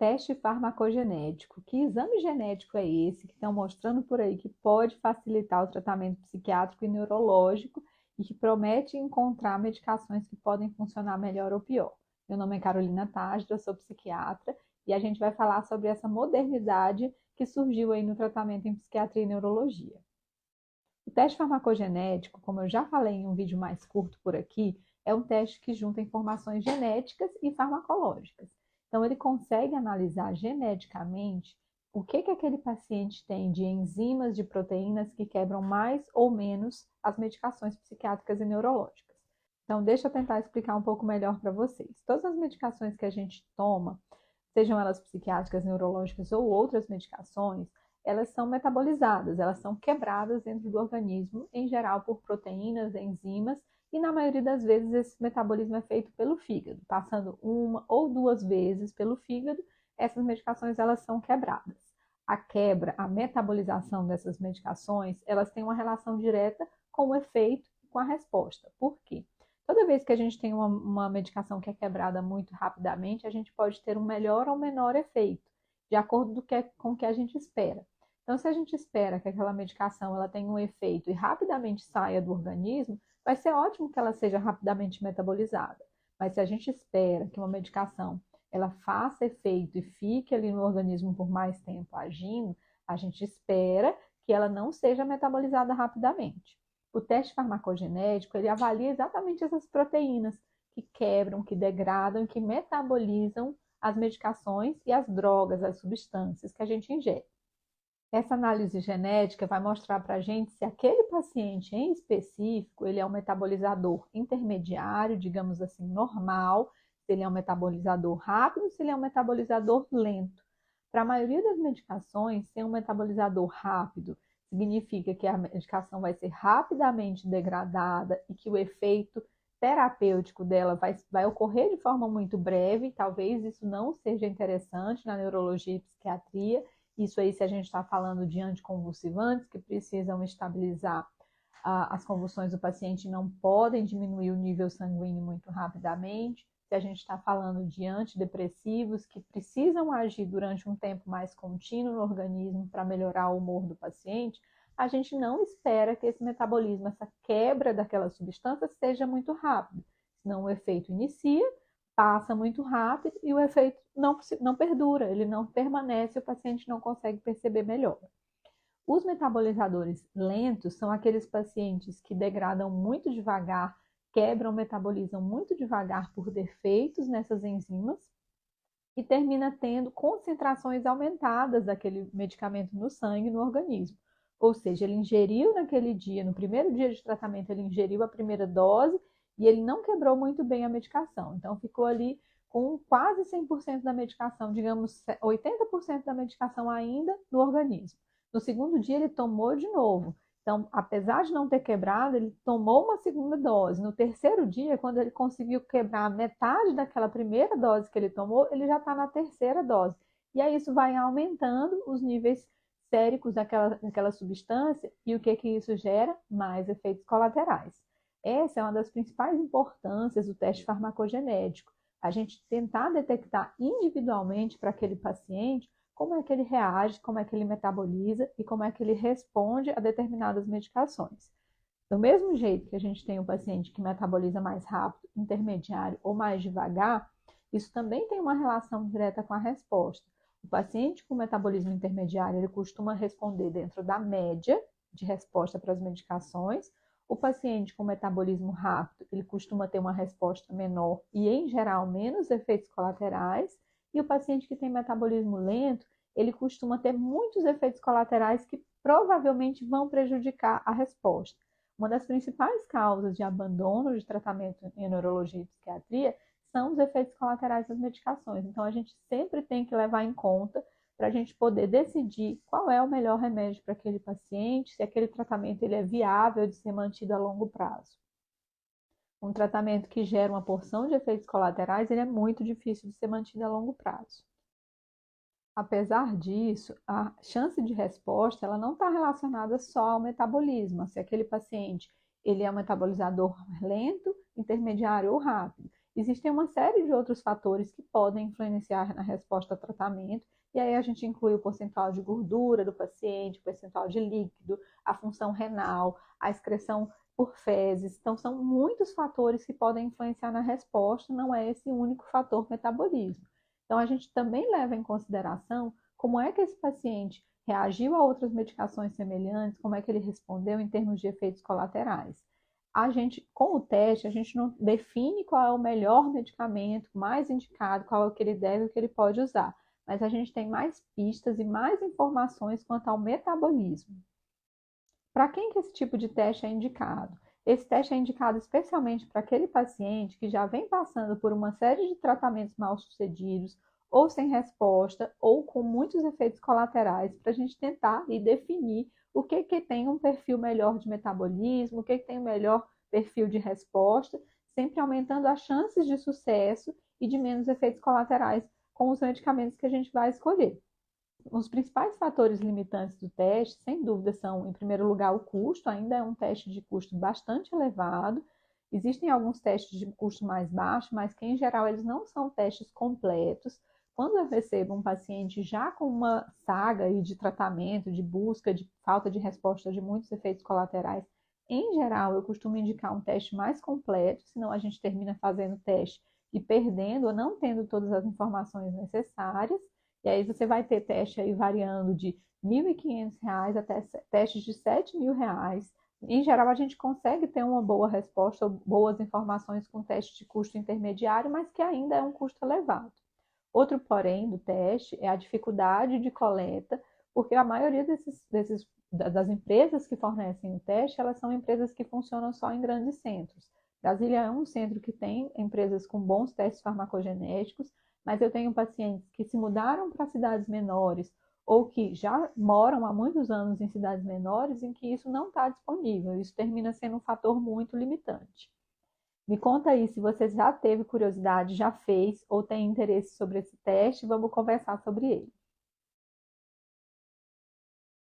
teste farmacogenético. Que exame genético é esse que estão mostrando por aí que pode facilitar o tratamento psiquiátrico e neurológico e que promete encontrar medicações que podem funcionar melhor ou pior? Meu nome é Carolina Tágida, eu sou psiquiatra e a gente vai falar sobre essa modernidade que surgiu aí no tratamento em psiquiatria e neurologia. O teste farmacogenético, como eu já falei em um vídeo mais curto por aqui, é um teste que junta informações genéticas e farmacológicas. Então, ele consegue analisar geneticamente o que aquele paciente tem de enzimas, de proteínas que quebram mais ou menos as medicações psiquiátricas e neurológicas. Então, deixa eu tentar explicar um pouco melhor para vocês. Todas as medicações que a gente toma, sejam elas psiquiátricas, neurológicas ou outras medicações, elas são metabolizadas, elas são quebradas dentro do organismo, em geral por proteínas, enzimas, e na maioria das vezes esse metabolismo é feito pelo fígado, passando uma ou duas vezes pelo fígado, essas medicações elas são quebradas. A quebra, a metabolização dessas medicações, elas têm uma relação direta com o efeito e com a resposta. Por quê? Toda vez que a gente tem uma medicação que é quebrada muito rapidamente, a gente pode ter um melhor ou menor efeito, de acordo com o que a gente espera. Então, se a gente espera que aquela medicação ela tenha um efeito e rapidamente saia do organismo, vai ser ótimo que ela seja rapidamente metabolizada. Mas se a gente espera que uma medicação ela faça efeito e fique ali no organismo por mais tempo agindo, a gente espera que ela não seja metabolizada rapidamente. O teste farmacogenético, ele avalia exatamente essas proteínas que quebram, que degradam, que metabolizam as medicações e as drogas, as substâncias que a gente ingere. Essa análise genética vai mostrar para a gente se aquele paciente em específico, ele é um metabolizador intermediário, digamos assim, normal, se ele é um metabolizador rápido, se ele é um metabolizador lento. Para a maioria das medicações, ser um metabolizador rápido significa que a medicação vai ser rapidamente degradada e que o efeito terapêutico dela vai ocorrer de forma muito breve, talvez isso não seja interessante na neurologia e psiquiatria. Isso aí, se a gente está falando de anticonvulsivantes que precisam estabilizar as convulsões do paciente, não podem diminuir o nível sanguíneo muito rapidamente. Se a gente está falando de antidepressivos que precisam agir durante um tempo mais contínuo no organismo para melhorar o humor do paciente, a gente não espera que esse metabolismo, essa quebra daquela substância seja muito rápido. Senão o efeito inicia, passa muito rápido e o efeito não perdura, ele não permanece, o paciente não consegue perceber melhor. Os metabolizadores lentos são aqueles pacientes que degradam muito devagar, quebram, metabolizam muito devagar por defeitos nessas enzimas e termina tendo concentrações aumentadas daquele medicamento no sangue, no organismo. Ou seja, ele ingeriu naquele dia, no primeiro dia de tratamento, ele ingeriu a primeira dose e ele não quebrou muito bem a medicação. Então, ficou ali com quase 100% da medicação, digamos 80% da medicação ainda no organismo. No segundo dia, ele tomou de novo. Então, apesar de não ter quebrado, ele tomou uma segunda dose. No terceiro dia, quando ele conseguiu quebrar metade daquela primeira dose que ele tomou, ele já está na terceira dose. E aí isso vai aumentando os níveis séricos daquela substância e o que isso gera? Mais efeitos colaterais. Essa é uma das principais importâncias do teste farmacogenético. A gente tentar detectar individualmente para aquele paciente como é que ele reage, como é que ele metaboliza e como é que ele responde a determinadas medicações. Do mesmo jeito que a gente tem um paciente que metaboliza mais rápido, intermediário ou mais devagar, isso também tem uma relação direta com a resposta. O paciente com metabolismo intermediário, ele costuma responder dentro da média de resposta para as medicações. O paciente com metabolismo rápido, ele costuma ter uma resposta menor e, em geral, menos efeitos colaterais. E o paciente que tem metabolismo lento, ele costuma ter muitos efeitos colaterais que provavelmente vão prejudicar a resposta. Uma das principais causas de abandono de tratamento em neurologia e psiquiatria são os efeitos colaterais das medicações. Então, a gente sempre tem que levar em conta para a gente poder decidir qual é o melhor remédio para aquele paciente, se aquele tratamento ele é viável de ser mantido a longo prazo. Um tratamento que gera uma porção de efeitos colaterais, ele é muito difícil de ser mantido a longo prazo. Apesar disso, a chance de resposta ela não está relacionada só ao metabolismo. Se aquele paciente ele é um metabolizador lento, intermediário ou rápido. Existem uma série de outros fatores que podem influenciar na resposta ao tratamento, e aí a gente inclui o percentual de gordura do paciente, o percentual de líquido, a função renal, a excreção por fezes. Então, são muitos fatores que podem influenciar na resposta, não é esse único fator metabolismo. Então, a gente também leva em consideração como é que esse paciente reagiu a outras medicações semelhantes, como é que ele respondeu em termos de efeitos colaterais. A gente, com o teste, a gente não define qual é o melhor medicamento, mais indicado, qual é o que ele deve e o que ele pode usar, mas a gente tem mais pistas e mais informações quanto ao metabolismo. Para quem que esse tipo de teste é indicado? Esse teste é indicado especialmente para aquele paciente que já vem passando por uma série de tratamentos mal-sucedidos, ou sem resposta, ou com muitos efeitos colaterais, para a gente tentar e definir o que tem um perfil melhor de metabolismo, o que tem um melhor perfil de resposta, sempre aumentando as chances de sucesso e de menos efeitos colaterais com os medicamentos que a gente vai escolher. Os principais fatores limitantes do teste, sem dúvida, são, em primeiro lugar, o custo, ainda é um teste de custo bastante elevado. Existem alguns testes de custo mais baixo, mas que, em geral, eles não são testes completos. Quando eu recebo um paciente já com uma saga de tratamento, de busca, de falta de resposta de muitos efeitos colaterais, em geral, eu costumo indicar um teste mais completo, senão a gente termina fazendo o teste e perdendo ou não tendo todas as informações necessárias. E aí você vai ter teste aí variando de R$ 1.500 até testes de R$ 7.000. Em geral, a gente consegue ter uma boa resposta ou boas informações com teste de custo intermediário, mas que ainda é um custo elevado. Outro porém do teste é a dificuldade de coleta, porque a maioria das empresas que fornecem o teste, elas são empresas que funcionam só em grandes centros. Brasília é um centro que tem empresas com bons testes farmacogenéticos, mas eu tenho pacientes que se mudaram para cidades menores ou que já moram há muitos anos em cidades menores em que isso não está disponível. Isso termina sendo um fator muito limitante. Me conta aí se você já teve curiosidade, já fez ou tem interesse sobre esse teste, vamos conversar sobre ele.